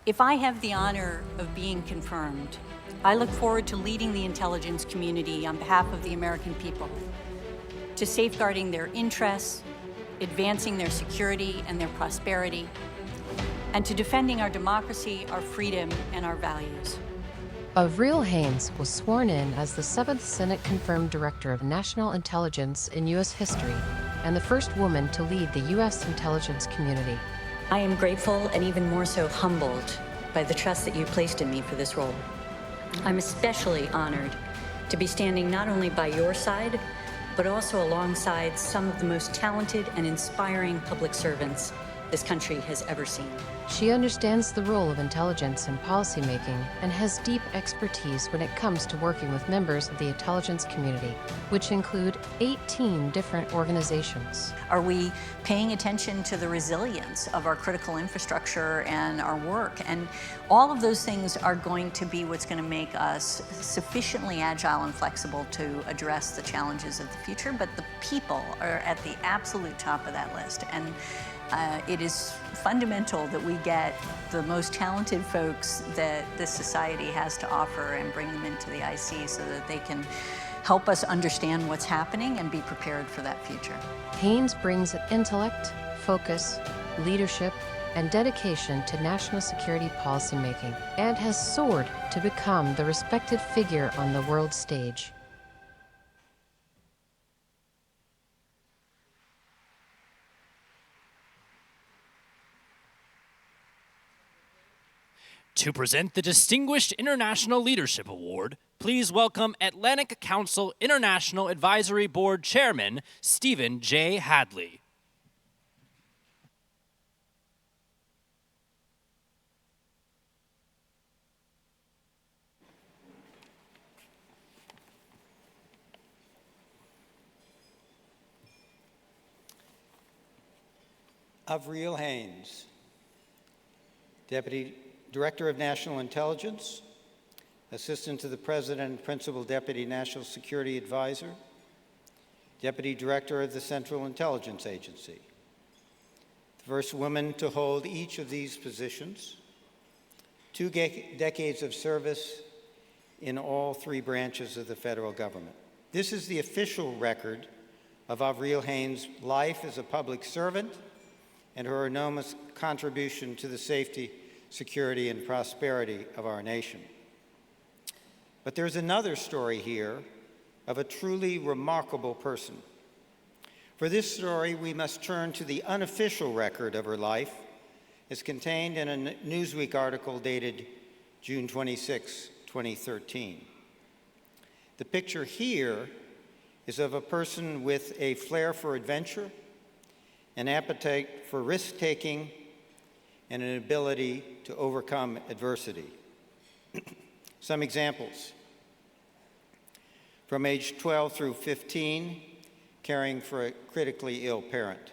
If I have the honor of being confirmed, I look forward to leading the intelligence community on behalf of the American people, to safeguarding their interests, advancing their security and their prosperity, and to defending our democracy, our freedom, and our values. Avril Haines was sworn in as the 7th Senate-confirmed Director of National Intelligence in U.S. history and the first woman to lead the U.S. intelligence community. I am grateful and even more so humbled by the trust that you placed in me for this role. I'm especially honored to be standing not only by your side, but also alongside some of the most talented and inspiring public servants this country has ever seen. She understands the role of intelligence in policymaking and has deep expertise when it comes to working with members of the intelligence community, which include 18 different organizations. Are we paying attention to the resilience of our critical infrastructure and our work? And all of those things are going to be what's going to make us sufficiently agile and flexible to address the challenges of the future, but the people are at the absolute top of that list. And it is fundamental that we get the most talented folks that this society has to offer and bring them into the IC so that they can help us understand what's happening and be prepared for that future. Haines brings intellect, focus, leadership, and dedication to national security policymaking and has soared to become the respected figure on the world stage. To present the Distinguished International Leadership Award, please welcome Atlantic Council International Advisory Board Chairman, Stephen J. Hadley. Avril Haines, Deputy Director of National Intelligence, Assistant to the President and Principal Deputy National Security Advisor, Deputy Director of the Central Intelligence Agency. The first woman to hold each of these positions, 2 decades of service in all 3 branches of the federal government. This is the official record of Avril Haines' life as a public servant and her enormous contribution to the safety, security, and prosperity of our nation. But there's another story here of a truly remarkable person. For this story, we must turn to the unofficial record of her life as contained in a Newsweek article dated June 26, 2013. The picture here is of a person with a flair for adventure, an appetite for risk-taking, and an ability to overcome adversity. Some examples. From age 12 through 15, caring for a critically ill parent.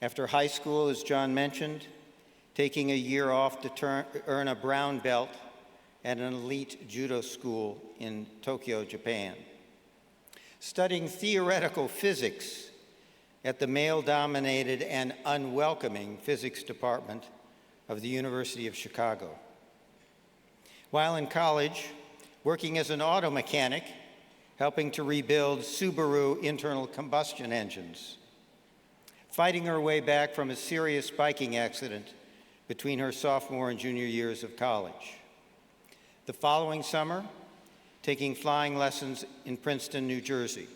After high school, as John mentioned, taking a year off to earn a brown belt at an elite judo school in Tokyo, Japan. Studying theoretical physics at the male-dominated and unwelcoming physics department of the University of Chicago. While in college, working as an auto mechanic, helping to rebuild Subaru internal combustion engines. Fighting her way back from a serious biking accident between her sophomore and junior years of college. The following summer, taking flying lessons in Princeton, New Jersey.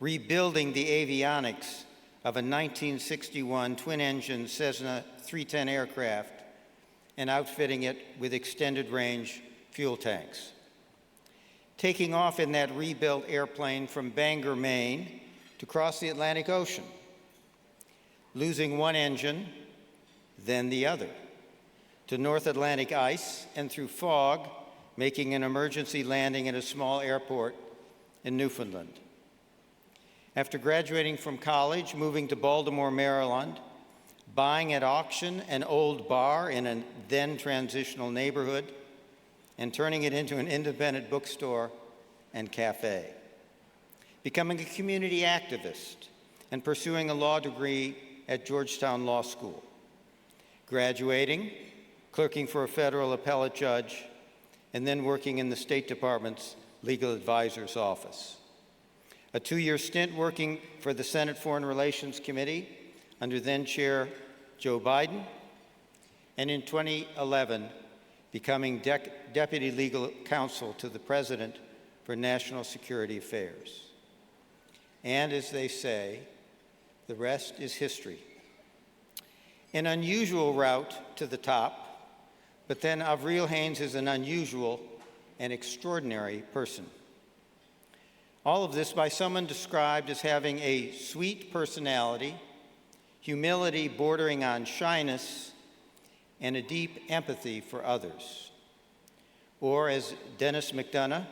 Rebuilding the avionics of a 1961 twin-engine Cessna 310 aircraft and outfitting it with extended-range fuel tanks. Taking off in that rebuilt airplane from Bangor, Maine, to cross the Atlantic Ocean. Losing one engine, then the other, to North Atlantic ice and through fog, making an emergency landing at a small airport in Newfoundland. After graduating from college, moving to Baltimore, Maryland, buying at auction an old bar in a then transitional neighborhood, and turning it into an independent bookstore and cafe. Becoming a community activist and pursuing a law degree at Georgetown Law School. graduating, clerking for a federal appellate judge, and then working in the State Department's legal advisor's office. A 2-year stint working for the Senate Foreign Relations Committee under then-Chair Joe Biden, and in 2011, becoming Deputy Legal Counsel to the President for National Security Affairs. And as they say, the rest is history. An unusual route to the top, but then Avril Haines is an unusual and extraordinary person. All of this by someone described as having a sweet personality, humility bordering on shyness, and a deep empathy for others. Or as Dennis McDonough,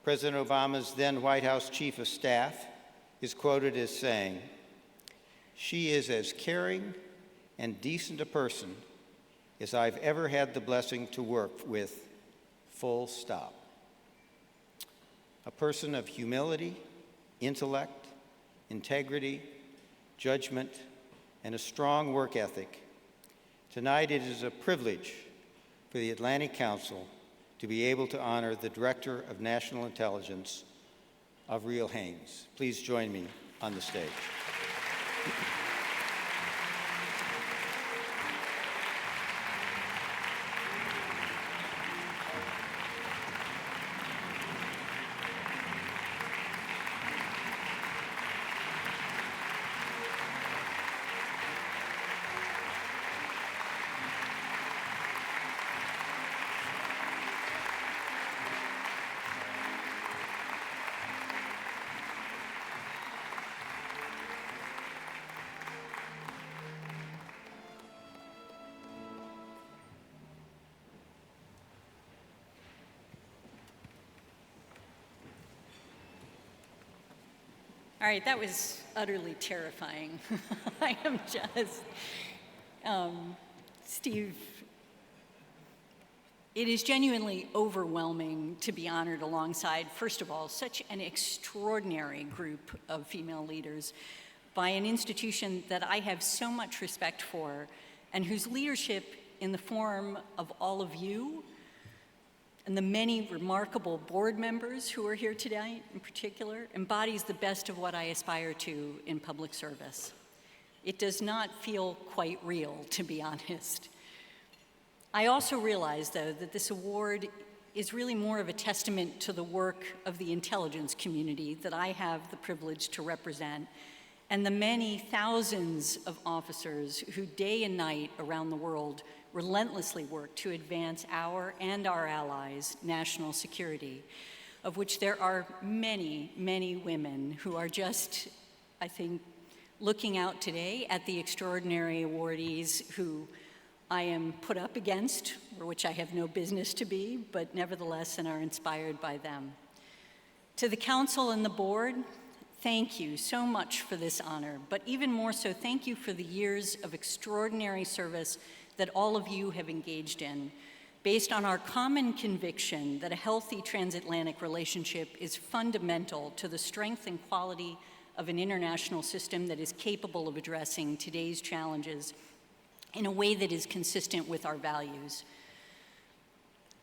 President Obama's then White House Chief of Staff, is quoted as saying, "She is as caring and decent a person as I've ever had the blessing to work with, full stop." A person of humility, intellect, integrity, judgment, and a strong work ethic. Tonight it is a privilege for the Atlantic Council to be able to honor the Director of National Intelligence, Avril Haines. Please join me on the stage. All right, that was utterly terrifying. I am just, Steve, it is genuinely overwhelming to be honored alongside, first of all, such an extraordinary group of female leaders by an institution that I have so much respect for and whose leadership in the form of all of you and the many remarkable board members who are here tonight in particular, embodies the best of what I aspire to in public service. It does not feel quite real, to be honest. I also realize, though, that this award is really more of a testament to the work of the intelligence community that I have the privilege to represent, and the many thousands of officers who day and night around the world relentlessly work to advance our and our allies' national security, of which there are many, many women who are just, I think, looking out today at the extraordinary awardees who I am put up against, or which I have no business to be, but nevertheless and are inspired by them. To the council and the board, thank you so much for this honor, but even more so, thank you for the years of extraordinary service that all of you have engaged in, based on our common conviction that a healthy transatlantic relationship is fundamental to the strength and quality of an international system that is capable of addressing today's challenges in a way that is consistent with our values.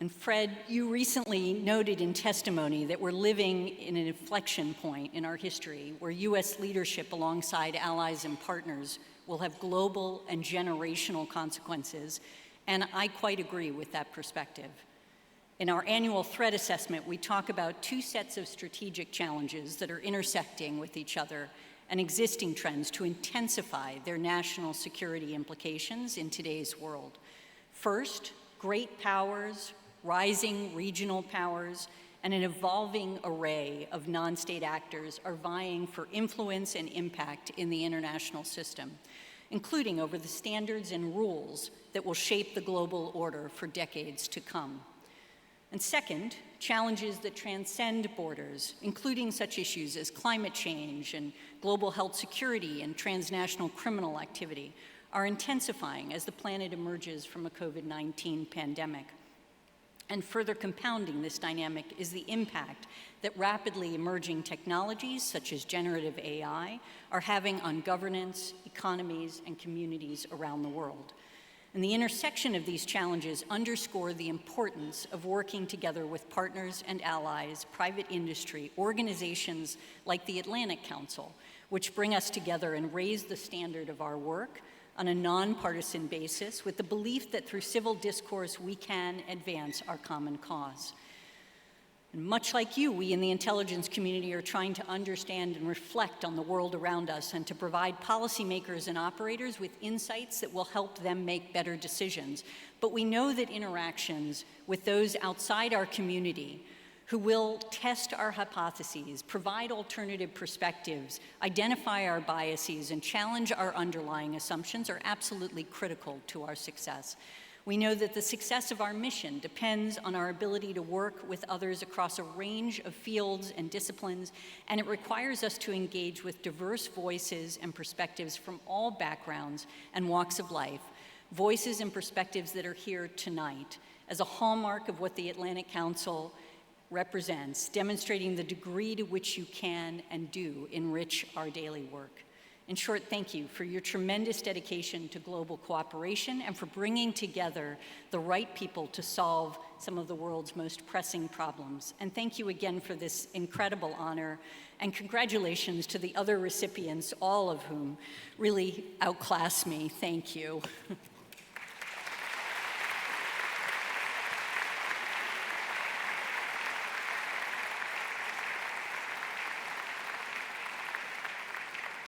And Fred, you recently noted in testimony that we're living in an inflection point in our history where US leadership alongside allies and partners will have global and generational consequences, and I quite agree with that perspective. In our annual threat assessment, we talk about two sets of strategic challenges that are intersecting with each other and existing trends to intensify their national security implications in today's world. First, great powers, rising regional powers, and an evolving array of non-state actors are vying for influence and impact in the international system, including over the standards and rules that will shape the global order for decades to come. And second, challenges that transcend borders, including such issues as climate change and global health security and transnational criminal activity, are intensifying as the planet emerges from a COVID-19 pandemic. And further compounding this dynamic is the impact that rapidly emerging technologies, such as generative AI, are having on governance, economies, and communities around the world. And the intersection of these challenges underscore the importance of working together with partners and allies, private industry, organizations like the Atlantic Council, which bring us together and raise the standard of our work on a nonpartisan basis with the belief that through civil discourse we can advance our common cause. And much like you, we in the intelligence community are trying to understand and reflect on the world around us and to provide policymakers and operators with insights that will help them make better decisions. But we know that interactions with those outside our community who will test our hypotheses, provide alternative perspectives, identify our biases, and challenge our underlying assumptions are absolutely critical to our success. We know that the success of our mission depends on our ability to work with others across a range of fields and disciplines, and it requires us to engage with diverse voices and perspectives from all backgrounds and walks of life, voices and perspectives that are here tonight as a hallmark of what the Atlantic Council represents, demonstrating the degree to which you can and do enrich our daily work. In short, thank you for your tremendous dedication to global cooperation and for bringing together the right people to solve some of the world's most pressing problems. And thank you again for this incredible honor, and congratulations to the other recipients, all of whom really outclass me. Thank you.